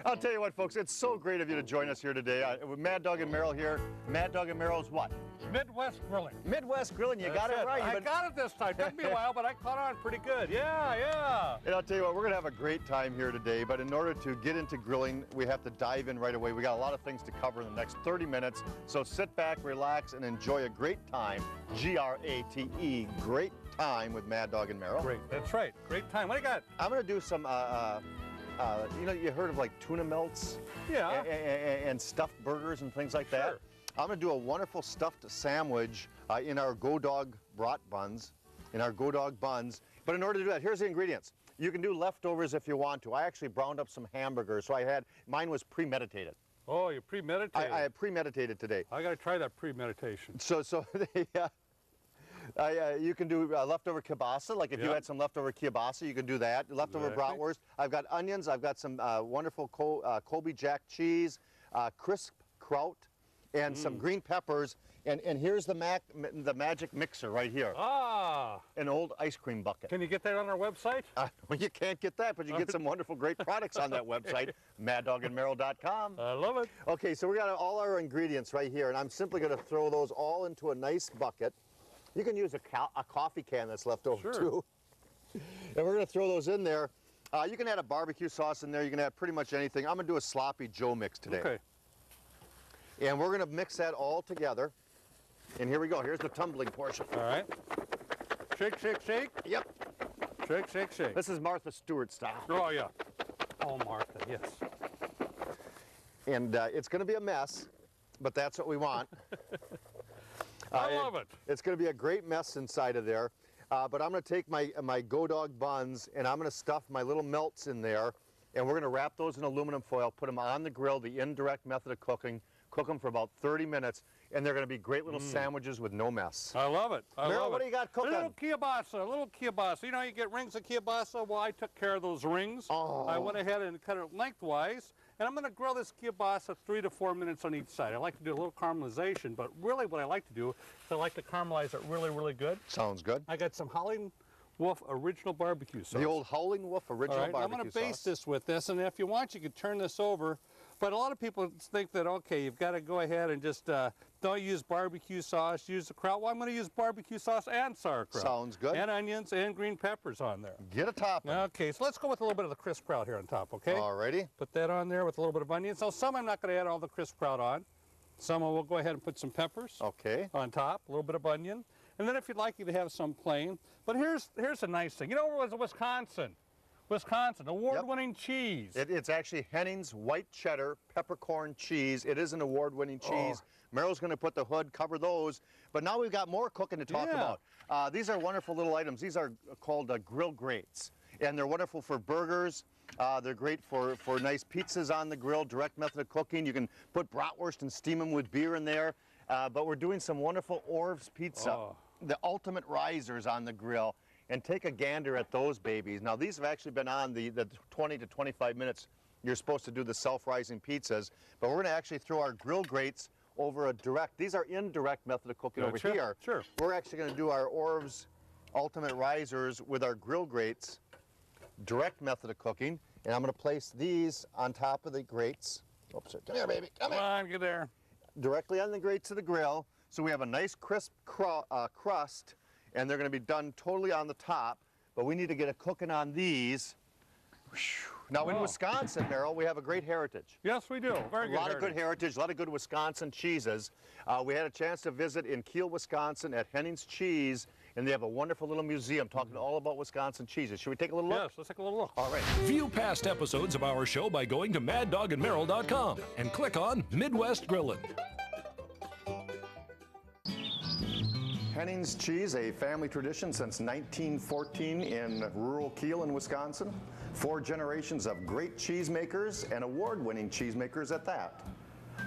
I'll tell you what, folks, it's so great of you to join us here today. With Mad Dog and Merrill here. Mad Dog and Merrill's what? Midwest Grilling. Midwest Grilling, you got it right. I got it this time. Took me a while, but I caught on pretty good. Yeah. And I'll tell you what, we're going to have a great time here today, but in order to get into grilling, we have to dive in right away. We got a lot of things to cover in the next 30 minutes, so sit back, relax, and enjoy a great time. G-R-A-T-E, great time with Mad Dog and Merrill. Great, that's right. Great time. What do you got? I'm going to do some, you know, you heard of like tuna melts? Yeah. And stuffed burgers and things like that? I'm going to do a wonderful stuffed sandwich in our Go Dog brat buns, But in order to do that, here's the ingredients. You can do leftovers if you want to. I actually browned up some hamburgers, so mine was premeditated. Oh, you premeditated? I had premeditated today. I got to try that premeditation. So you can do leftover kielbasa, like if you had some leftover kielbasa, you can do that. Leftover bratwurst. I've got onions, I've got some wonderful Colby Jack cheese, crisp kraut, and some green peppers, and here's the magic mixer right here. An old ice cream bucket. Can you get that on our website? Well, you can't get that, but you get some wonderful, great products on that website, maddogandmerrill.com. I love it. Okay, so we got all our ingredients right here, and I'm simply going to throw those all into a nice bucket. You can use a coffee can that's left over too. And we're going to throw those in there. You can add a barbecue sauce in there. You can add pretty much anything. I'm going to do a sloppy Joe mix today. Okay. And we're going to mix that all together. And here we go. Here's the tumbling portion. All right. Shake, shake, shake. Yep. Shake, shake, shake. This is Martha Stewart style. Oh, yeah. Oh, Martha, yes. And it's going to be a mess, but that's what we want. I love it. It's going to be a great mess inside of there. But I'm going to take my Go Dog buns, and I'm going to stuff my little melts in there. And we're going to wrap those in aluminum foil, put them on the grill, the indirect method of cooking. Cook them for about 30 minutes, and they're going to be great little sandwiches with no mess. I love it. Merrill, what do you got cooking? A little kielbasa. You know, you get rings of kielbasa. Well, I took care of those rings. Oh. I went ahead and cut it lengthwise, and I'm going to grill this kielbasa 3 to 4 minutes on each side. I like to do a little caramelization, but really what I like to do is I like to caramelize it really, really good. Sounds good. I got some Howling Wolf original barbecue sauce. The old Howling Wolf original barbecue sauce. I'm going to baste this with this, and if you want, you can turn this over. But a lot of people think that, okay, you've got to go ahead and just don't use barbecue sauce, use the kraut. Well, I'm going to use barbecue sauce and sauerkraut. Sounds good. And onions and green peppers on there. Get a topping. Okay, so let's go with a little bit of the crisp kraut here on top, okay? Alrigy. Put that on there with a little bit of onions. Now, some I'm not going to add all the crisp kraut on. Some I will go ahead and put some peppers on top, a little bit of onion. And then if you'd like, you to have some plain. But here's a nice thing. You know, it was Wisconsin, award-winning cheese. It's actually Henning's white cheddar peppercorn cheese. It is an award-winning cheese. Merrill's going to put the hood, cover those. But now we've got more cooking to talk about. These are wonderful little items. These are called grill grates, and they're wonderful for burgers. They're great for nice pizzas on the grill, direct method of cooking. You can put bratwurst and steam them with beer in there. But we're doing some wonderful Orv's pizza, the ultimate risers on the grill. And take a gander at those babies. Now, these have actually been on the 20 to 25 minutes you're supposed to do the self-rising pizzas, but we're going to actually throw our grill grates over a direct. These are indirect method of cooking over here. Sure. We're actually going to do our Orv's ultimate risers with our grill grates, direct method of cooking, and I'm going to place these on top of the grates. Oops, come here, baby. Come on, get there. Directly on the grates of the grill, so we have a nice crisp crust. And they're going to be done totally on the top, but we need to get a cooking on these. Now in Wisconsin, Merrill, we have a great heritage. Yes, we do. Very good. A lot of good heritage, a lot of good Wisconsin cheeses. We had a chance to visit in Kiel, Wisconsin at Henning's Cheese, and they have a wonderful little museum talking all about Wisconsin cheeses. Should we take a little look? Yes, let's take a little look. All right. View past episodes of our show by going to maddogandmerrill.com and click on Midwest Grillin'. Henning's Cheese, a family tradition since 1914 in rural Kiel in Wisconsin. 4 generations of great cheesemakers and award-winning cheesemakers at that.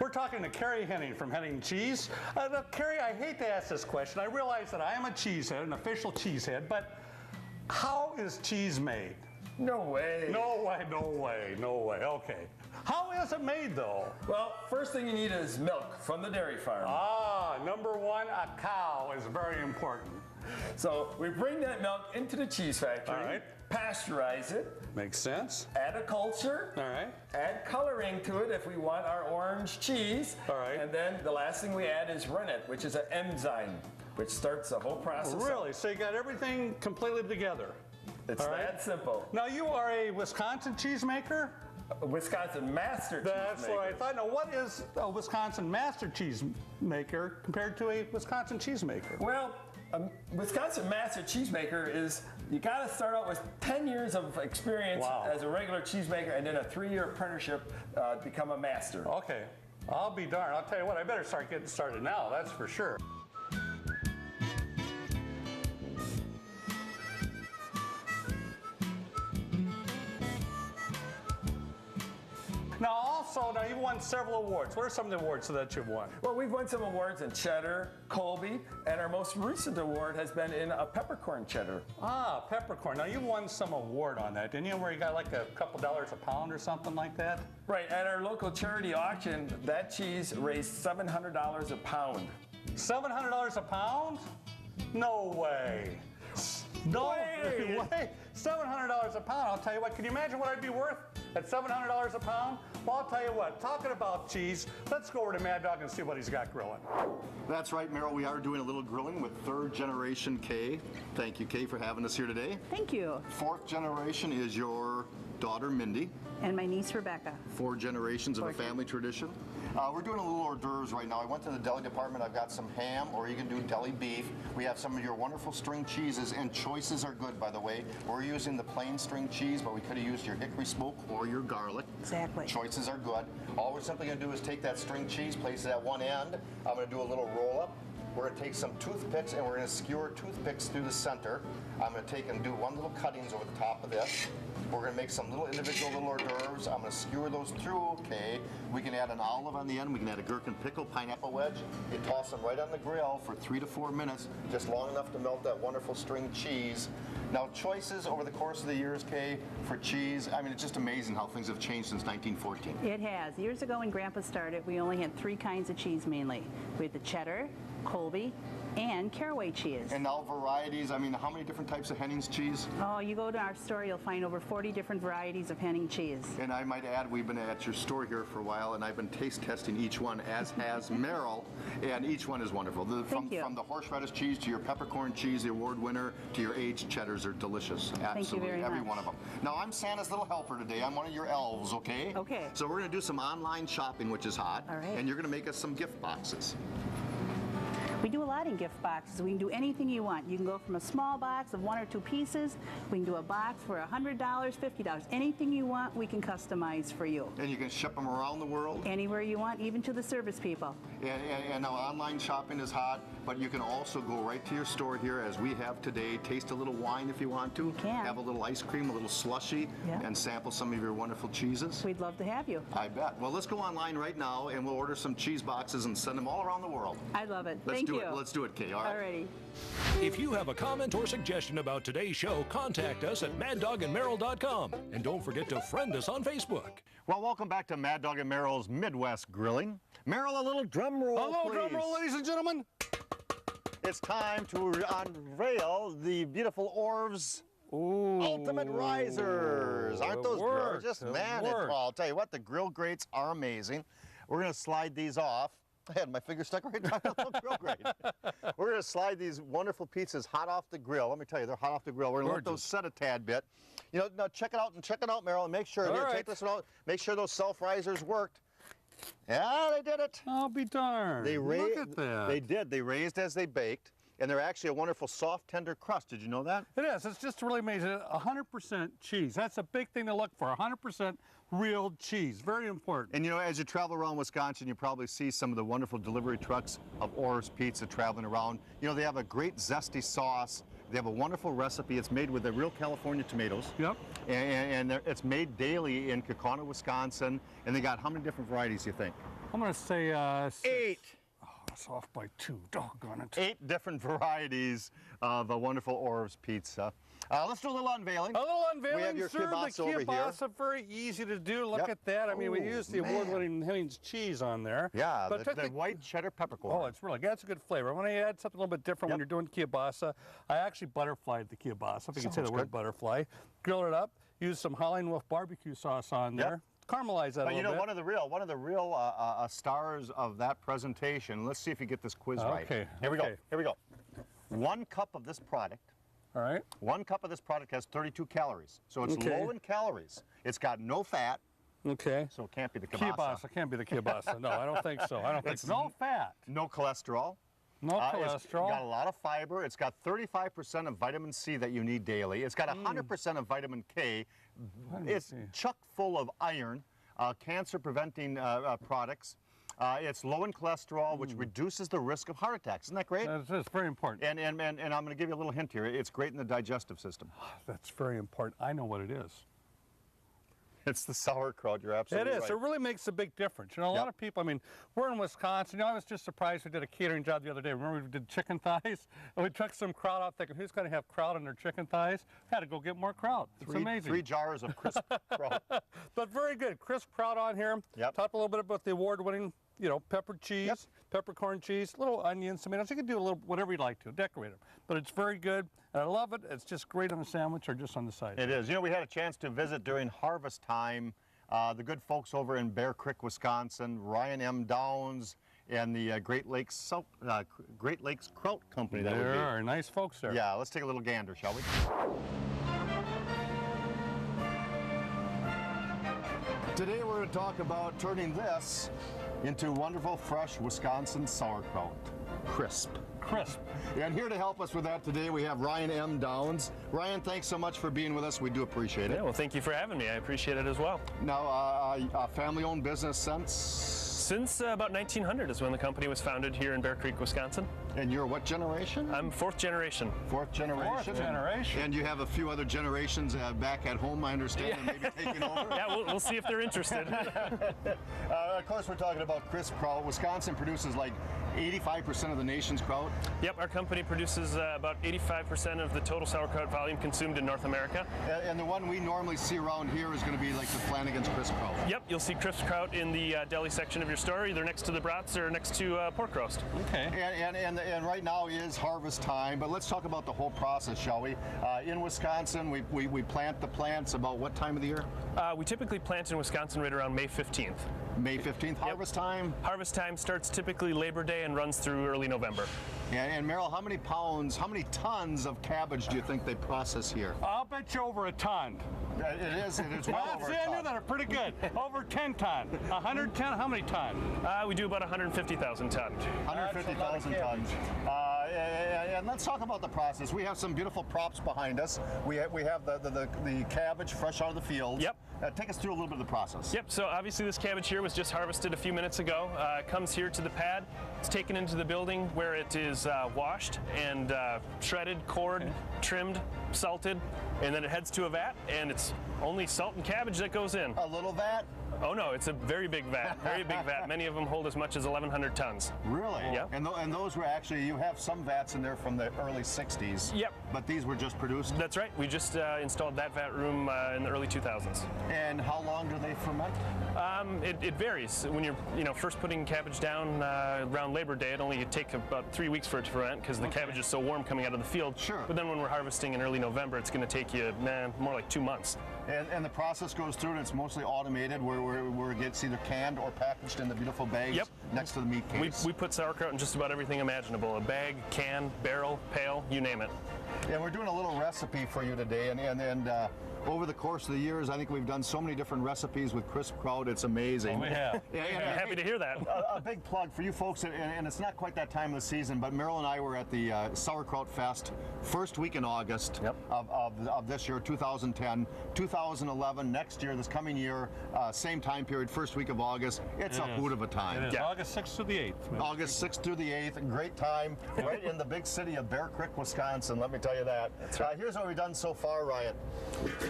We're talking to Carrie Henning from Henning Cheese. Carrie, I hate to ask this question. I realize that I am a cheesehead, an official cheesehead, but how is cheese made? No way. No way, no way, no way. Okay. How is it made, though? Well, first thing you need is milk from the dairy farm. Number one, a cow is very important. So we bring that milk into the cheese factory. All right. pasteurize it, Makes sense. add a culture, All right. add coloring to it if we want our orange cheese. All right. And then the last thing we add is rennet, which is an enzyme, which starts the whole process. Really? So you got everything completely together. It's All right. that simple. Now you are a Wisconsin cheesemaker? A Wisconsin master cheese That's maker. what I thought. Now what is a Wisconsin master cheesemaker compared to a Wisconsin cheesemaker? Well, a Wisconsin master cheesemaker is, you got to start out with 10 years of experience Wow. as a regular cheesemaker and then a 3-year apprenticeship to become a master. Okay. I'll be darned. I'll tell you what, I better start getting started now, that's for sure. Now you've won several awards. What are some of the awards that you've won? Well, we've won some awards in cheddar, Colby, and our most recent award has been in a peppercorn cheddar. Ah, peppercorn. Now you won some award on that, didn't you? Where you got like a couple dollars a pound or something like that? Right, at our local charity auction, that cheese raised $700 a pound. $700 a pound? No way. No way. $700 a pound. I'll tell you what, can you imagine what I'd be worth at $700 a pound? Well, I'll tell you what, talking about cheese, let's go over to Mad Dog and see what he's got grilling. That's right, Meryl. We are doing a little grilling with 3rd generation Kay. Thank you, Kay, for having us here today. Thank you. 4th generation is your daughter, Mindy. And my niece, Rebecca. 4 generations of a family tradition. We're doing a little hors d'oeuvres right now. I went to the deli department. I've got some ham, or you can do deli beef. We have some of your wonderful string cheeses, and choices are good, by the way. We're using the plain string cheese, but we could have used your hickory smoke or your garlic. Exactly. Choices are good. All we're simply going to do is take that string cheese, place it at one end. I'm going to do a little roll up. We're going to take some toothpicks and we're going to skewer toothpicks through the center. I'm going to take and do one little cuttings over the top of this. We're going to make some little individual little hors d'oeuvres. I'm going to skewer those through, okay. We can add an olive on the end. We can add a gherkin pickle, pineapple wedge. You toss them right on the grill for 3 to 4 minutes, just long enough to melt that wonderful string cheese. Now, choices over the course of the years, Kay, for cheese, I mean, it's just amazing how things have changed since 1914. It has. Years ago when Grandpa started, we only had 3 kinds of cheese mainly. We had the cheddar, Colby, and caraway cheese. And now varieties, I mean, how many different types of Henning's cheese? Oh, you go to our store, you'll find over 40 different varieties of Henning cheese. And I might add, we've been at your store here for a while, and I've been taste testing each one, as has Meryl, and each one is wonderful. From the horseradish cheese to your peppercorn cheese, the award winner, to your aged cheddars are delicious. Absolutely, Thank you very every much. one of them. Now, I'm Santa's little helper today. I'm one of your elves, okay? Okay. So we're going to do some online shopping, which is hot. All right. And you're going to make us some gift boxes. We do a lot in gift boxes. We can do anything you want. You can go from a small box of 1 or 2 pieces. We can do a box for $100, $50. Anything you want, we can customize for you. And you can ship them around the world. Anywhere you want, even to the service people. And now online shopping is hot, but you can also go right to your store here, as we have today, taste a little wine if you want to. You can. Have a little ice cream, a little slushy, Yeah. and sample some of your wonderful cheeses. We'd love to have you. I bet. Well, let's go online right now, and we'll order some cheese boxes and send them all around the world. I love it. Let's Thank do you. it. Let's do it, Kay. All right. Alrighty. If you have a comment or suggestion about today's show, contact us at maddogandmeryl.com. And don't forget to friend us on Facebook. Well, welcome back to Mad Dog and Meryl's Midwest Grilling. Meryl, a little drum roll, Hello, please. drum roll, ladies and gentlemen. It's time to unveil the beautiful Orv's Ooh, Ultimate Risers. Aren't those gorgeous? Man, I'll tell you what, the grill grates are amazing. We're going to slide these off. I had my finger stuck right on the grill grate. We're going to slide these wonderful pizzas hot off the grill. Let me tell you, they're hot off the grill. We're going to let those set a tad bit. You know, now check it out, Meryl, and make sure. Here, take this one out. Make sure those self-risers worked. Yeah, they did it. I'll be darned. Look at that. They did. They raised as they baked, and they're actually a wonderful, soft, tender crust. Did you know that? It is. It's just really amazing. 100% cheese. That's a big thing to look for. 100% real cheese. Very important. And you know, as you travel around Wisconsin, you probably see some of the wonderful delivery trucks of Orv's Pizza traveling around. You know, they have a great zesty sauce. They have a wonderful recipe. It's made with the real California tomatoes. Yep. And it's made daily in Kaukauna, Wisconsin. And they got how many different varieties, you think? I'm going to say 6. 8. Oh, that's off by 2. Doggone it. 8 different varieties of a wonderful Orv's Pizza. Let's do a little unveiling. A little unveiling. We have your kielbasa over here. Kielbasa, very easy to do. Look at that. I mean, we used the award-winning Hennings cheese on there. Yeah, but the white cheddar peppercorn. Oh, it's really good. That's a good flavor. When I add something a little bit different when you're doing kielbasa, I actually butterflied the kielbasa, if you can say the word butterfly. Grill it up. Use some Howlin' Wolf barbecue sauce on there. Caramelize that a little bit. One of the real stars of that presentation. Let's see if you get this quiz right. Here we go. Here we go. 1 cup of this product. All right. 1 cup of this product has 32 calories, so it's low in calories. It's got no fat. Okay. So it can't be the kielbasa. Kielbasa can't be the kielbasa. No, I don't think so. I don't think so. No fat. No cholesterol. No cholesterol. It's got a lot of fiber. It's got 35% of vitamin C that you need daily. It's got 100% of vitamin K. It's chock full of iron, cancer-preventing products. It's low in cholesterol, which reduces the risk of heart attacks. Isn't that great? That's very important. And I'm going to give you a little hint here. It's great in the digestive system. That's very important. I know what it is. It's the sauerkraut. You're absolutely right. It is. It really makes a big difference. You know, a lot of people, I mean, we're in Wisconsin. You know, I was just surprised we did a catering job the other day. Remember we did chicken thighs? And we took some kraut out thinking, who's going to have kraut in their chicken thighs? Had to go get more kraut. It's amazing. 3 jars of crisp kraut. But very good. Crisp kraut on here. Talk a little bit about the award-winning, you know, pepper cheese, peppercorn cheese, little onions, tomatoes. You can do a little whatever you'd like to, decorate them. But it's very good, and I love it. It's just great on a sandwich or just on the side. It is. You know, we had a chance to visit during harvest time. The good folks over in Bear Creek, Wisconsin, Ryan M. Downs, and the Great Lakes Kraut Company. There are nice folks there. Yeah, let's take a little gander, shall we? Today we're going to talk about turning this into wonderful, fresh Wisconsin sauerkraut. Crisp. Crisp. And here to help us with that today, we have Ryan M. Downs. Ryan, thanks so much for being with us. We do appreciate it. Yeah, well, thank you for having me. I appreciate it as well. Now, a family-owned business Since about 1900 is when the company was founded here in Bear Creek, Wisconsin. And you're what generation? I'm 4th generation. 4th generation? 4th generation. And you have a few other generations back at home, I understand, and maybe taking over? Yeah, we'll see if they're interested. Of course, we're talking about crisp kraut. Wisconsin produces like 85% of the nation's kraut. Yep, our company produces about 85% of the total sauerkraut volume consumed in North America. And the one we normally see around here is going to be like the Flanagan's crisp kraut. Yep, you'll see crisp kraut in the deli section of your store, either next to the brats or next to pork roast. Okay. And right now is harvest time, but let's talk about the whole process, shall we? In Wisconsin, we plant the plants about what time of the year? We typically plant in Wisconsin right around May 15th. May 15th, harvest time? Harvest time starts typically Labor Day and runs through early November. And Merrill, how many tons of cabbage do you think they process here? I'll bet you over a ton. It is well over a ton. I knew that are pretty good. Over 10 ton. 110, how many ton? We do about 150,000 tons. 150,000 tons. And let's talk about the process. We have some beautiful props behind us. We have the cabbage fresh out of the field. Yep. Take us through a little bit of the process. Yep, so obviously this cabbage here was just harvested a few minutes ago. It comes here to the pad. It's taken into the building where it is washed and shredded, cored, trimmed, salted, and then it heads to a vat, and it's only salt and cabbage that goes in. A little vat? Oh no, it's a very big vat, very big vat. Many of them hold as much as 1,100 tons. Really? Yep. And those were actually, you have some vats in there from the early 60s. Yep. But these were just produced? That's right. We just installed that vat room in the early 2000s. And how long do they ferment? It varies. When you're first putting cabbage down around Labor Day, it only takes about 3 weeks for it to ferment because the cabbage is so warm coming out of the field. Sure. But then when we're harvesting in early November, it's going to take you more like 2 months. And the process goes through and it's mostly automated where it gets either canned or packaged in the beautiful bags next to the meat case. We put sauerkraut in just about everything imaginable. A bag, can, barrel, pail, you name it. And we're doing a little recipe for you today, and over the course of the years, I think we've done so many different recipes with crisp kraut. It's amazing. Oh, we have. Happy to hear that. A big plug for you folks, and it's not quite that time of the season, but Merrill and I were at the Sauerkraut Fest first week in August of this year, 2010. 2011, next year, this coming year, same time period, first week of August. It's a hoot of a time. It is. August 6th through the 8th. August 6th through the 8th, great time, right in the big city of Bear Creek, Wisconsin, let me tell you that. That's right. Here's what we've done so far, Ryan.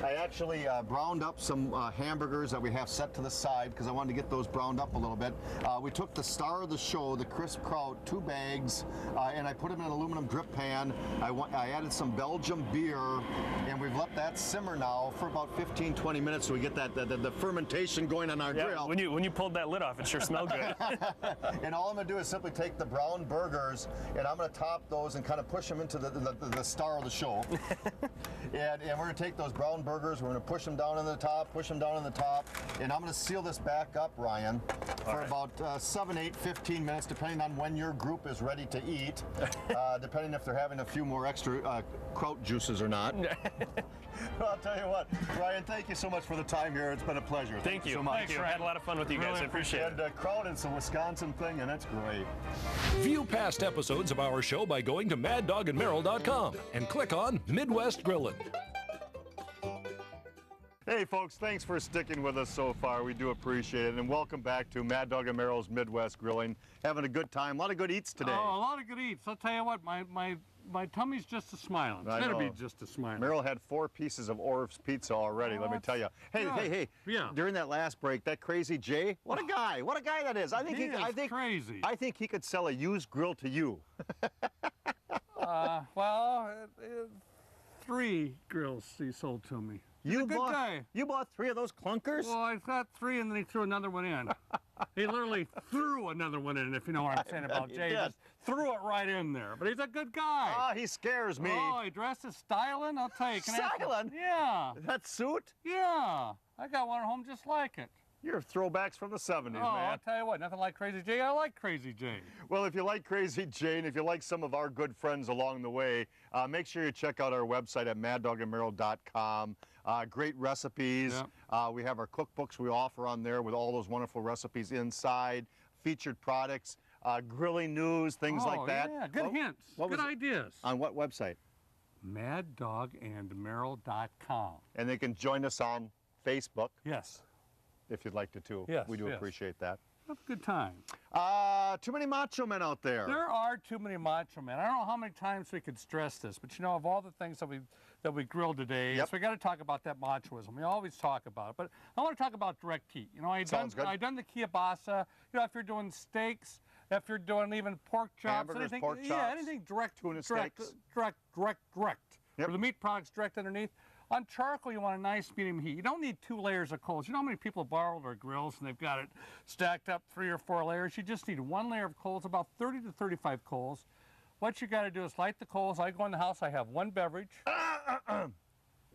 I actually browned up some hamburgers that we have set to the side because I wanted to get those browned up a little bit. We took the star of the show, the crisp kraut, 2 bags, and I put them in an aluminum drip pan. I added some Belgian beer, and we've let that simmer now for about 15-20 minutes so we get that the fermentation going on our grill. When you pulled that lid off, it sure smelled good. And all I'm going to do is simply take the brown burgers, and I'm going to top those and kind of push them into the star of the show. and we're going to take those brown burgers, we're going to push them down in the top, and I'm going to seal this back up, Ryan, for about 7, 8, 15 minutes, depending on when your group is ready to eat, depending if they're having a few more extra kraut juices or not. Well, I'll tell you what, Ryan, thank you so much for the time here. It's been a pleasure. Thank you so much. Thank you. I had a lot of fun with you guys. I appreciate it. And kraut, it's a Wisconsin thing, and it's great. View past episodes of our show by going to MadDogAndMerrill.com and click on Midwest Grillin'. Hey folks, thanks for sticking with us so far. We do appreciate it. And welcome back to Mad Dog and Merrill's Midwest Grilling. Having a good time. A lot of good eats today. Oh, a lot of good eats. I'll tell you what, my tummy's just a-smiling. It's got to be just a-smiling. Merrill had 4 pieces of Orv's pizza already, let me tell you. Hey, yeah. During that last break, that crazy Jay, what a guy that is. I think crazy. I think he could sell a used grill to you. Well, 3 grills he sold to me. You good guy. You bought 3 of those clunkers? Well, I got 3 and then he threw another one in. He literally threw another one in, if you know what I'm saying about Jay. He just threw it right in there. But he's a good guy. Ah, he scares me. Oh, he dresses styling. I'll tell you. Styling? Yeah. That suit? Yeah. I got one at home just like it. You're throwbacks from the 70s, man. I'll tell you what, nothing like Crazy Jay. I like Crazy Jay. Well, if you like Crazy Jay, and if you like some of our good friends along the way, make sure you check out our website at MadDogAndMerrill.com. Great recipes. Yep. We have our cookbooks we offer on there with all those wonderful recipes inside, featured products, grilling news, things like that. Yeah, good hints, good ideas. On what website? MadDogAndMerrill.com. And they can join us on Facebook. Yes. If you'd like to, too. Yes, we do appreciate that. Have a good time. Too many macho men out there. There are too many macho men. I don't know how many times we could stress this, but you know, of all the things that we grilled today, so we got to talk about that machoism. We always talk about it, but I want to talk about direct heat. You know, I done the kielbasa. You know, if you're doing steaks, if you're doing even pork chops, hamburgers, anything, pork chops, anything direct, tuna steaks, direct. Where the meat product's direct underneath. On charcoal, you want a nice medium heat. You don't need 2 layers of coals. You know how many people borrow their grills and they've got it stacked up 3 or 4 layers? You just need 1 layer of coals, about 30 to 35 coals. What you got to do is light the coals. I go in the house, I have 1 beverage.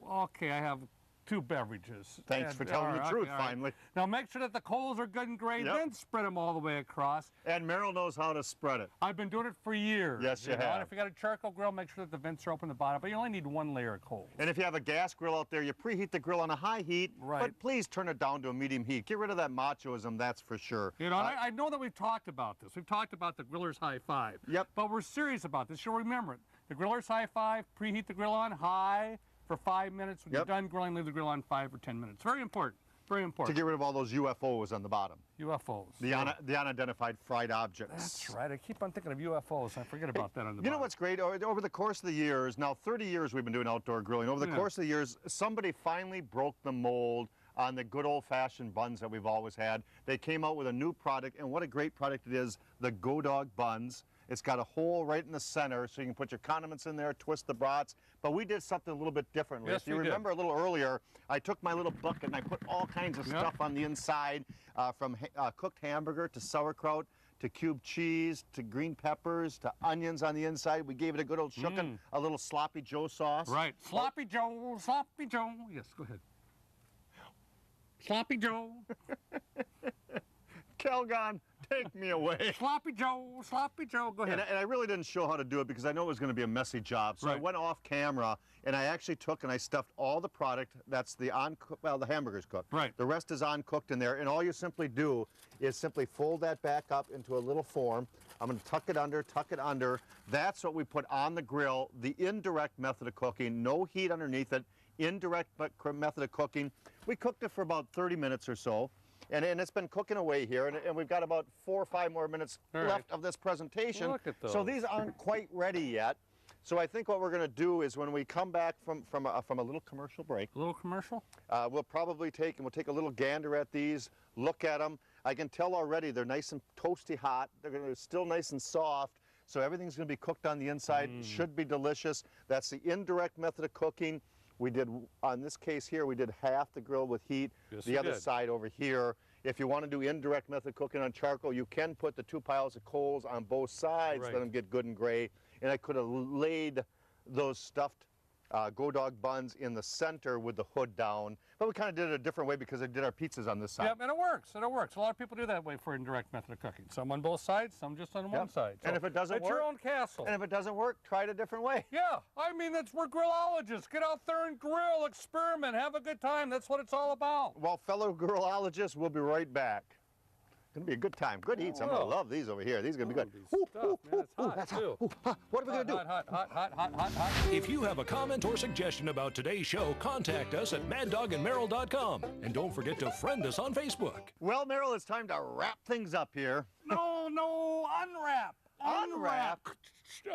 Okay, I have 2 beverages. Thanks for telling the truth, finally. Now make sure that the coals are good and gray, then spread them all the way across. And Merrill knows how to spread it. I've been doing it for years. Yes, you have. And if you got a charcoal grill, make sure that the vents are open at the bottom, but you only need 1 layer of coals. And if you have a gas grill out there, you preheat the grill on a high heat, but please turn it down to a medium heat. Get rid of that machoism, that's for sure. You know, I know that we've talked about this. We've talked about the griller's high 5. Yep. But we're serious about this. You'll remember it. The griller's high 5, preheat the grill on high for 5 minutes. When you're done grilling, leave the grill on 5 or 10 minutes. Very important. Very important. To get rid of all those UFOs on the bottom. UFOs. The unidentified fried objects. That's right. I keep on thinking of UFOs. I forget about that on the bottom. You know what's great? Over the course of the years, now 30 years we've been doing outdoor grilling. Over the course of the years, somebody finally broke the mold on the good old-fashioned buns that we've always had. They came out with a new product, and what a great product it is, the Go Dog buns. It's got a hole right in the center, so you can put your condiments in there, twist the brats. But we did something a little bit differently. Yes, if you remember a little earlier, I took my little bucket and I put all kinds of stuff on the inside, from cooked hamburger to sauerkraut to cubed cheese to green peppers to onions on the inside. We gave it a good old shookin', a little sloppy Joe sauce. Right. Sloppy Joe, Sloppy Joe. Yes, go ahead. Sloppy Joe. Calgon, take me away. Sloppy Joe, go ahead. And I really didn't show how to do it because I know it was going to be a messy job. So I went off camera and I actually took and I stuffed all the product. That's the the hamburger's cooked. Right. The rest is uncooked in there. And all you simply do is simply fold that back up into a little form. I'm going to tuck it under. That's what we put on the grill. The indirect method of cooking, no heat underneath it. indirect method of cooking. We cooked it for about 30 minutes or so. And it's been cooking away here, and we've got about 4 or 5 more minutes left of this presentation. Look at those. So these aren't quite ready yet. So I think what we're going to do is when we come back from a little commercial break. A little commercial? We'll probably take a little gander at these, look at them. I can tell already they're nice and toasty hot. They're still nice and soft. So everything's going to be cooked on the inside. Should be delicious. That's the indirect method of cooking. We did, on this case here, we did half the grill with heat, the other side over here. If you want to do indirect method cooking on charcoal, you can put the 2 piles of coals on both sides, let them get good and gray. And I could have laid those stuffed Go Dog buns in the center with the hood down. But we kind of did it a different way because I did our pizzas on this side. Yeah, and it works. And it works. A lot of people do that way for indirect method of cooking. Some on both sides, some just on one side. So and if it doesn't work, it's your own castle. And if it doesn't work, try it a different way. Yeah, I mean, we're grillologists. Get out there and grill, experiment, have a good time. That's what it's all about. Well, fellow grillologists, we'll be right back. It's going to be a good time. Good eats. I'm going to love these over here. These are going to be good. That's hot, too. What are we going to do? Hot. If you have a comment or suggestion about today's show, contact us at maddogandmeryl.com. And don't forget to friend us on Facebook. Well, Meryl, it's time to wrap things up here. No, unwrap. Unwrap?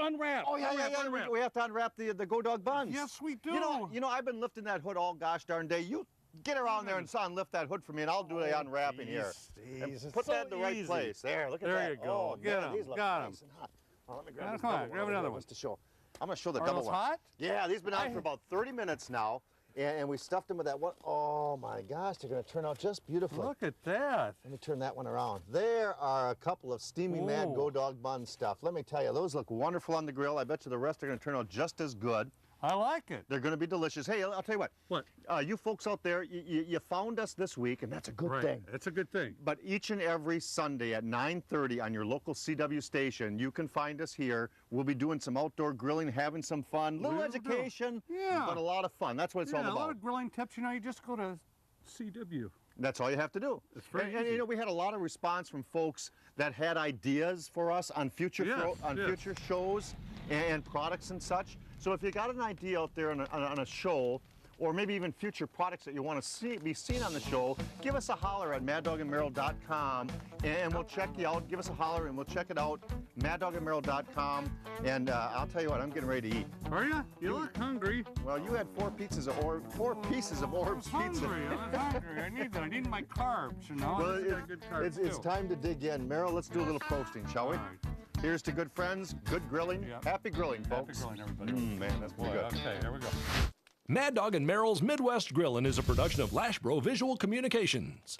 Unwrap. Oh, yeah. We have to unwrap the Go Dog buns. Yes, we do. You know, I've been lifting that hood all gosh darn day. You get around there and lift that hood for me, and I'll do the unwrapping here. And put that in the right place. There, look at that. There you go. Oh, man, these look nice and hot. Oh, let me grab this double one. Grab another one. To show. I'm going to show the Are double those one. hot? Yeah, these have been out for about 30 minutes now, and we stuffed them with that one. Oh, my gosh, they're going to turn out just beautiful. Look at that. Let me turn that one around. There are a couple of steamy mad Go Dog bun stuff. Let me tell you, those look wonderful on the grill. I bet you the rest are going to turn out just as good. I like it. They're going to be delicious. Hey, I'll tell you what. What? You folks out there, you found us this week, and that's a good thing. It's a good thing. But each and every Sunday at 9:30 on your local CW station, you can find us here. We'll be doing some outdoor grilling, having some fun, little education, but a lot of fun. That's what it's all about. A lot of grilling tips. You know, you just go to CW. That's all you have to do. It's very easy. And you know, we had a lot of response from folks that had ideas for us on future future shows and products and such. So if you got an idea out there on a show, or maybe even future products that you want to be seen on the show, give us a holler at maddogandmeryl.com, and we'll check you out. Give us a holler and we'll check it out, maddogandmeryl.com, and I'll tell you what, I'm getting ready to eat. Are you? You look hungry. Well, you had 4 pieces of Orbs pizza. I was hungry. I need my carbs, you know. Well, it's time to dig in. Meryl, let's do a little toasting, shall we? All right. Here's to good friends, good grilling. Yep. Happy grilling, folks. Happy grilling, everybody. Man, that's pretty good. Okay, here we go. Mad Dog and Meryl's Midwest Grillin' is a production of Lashbro Visual Communications.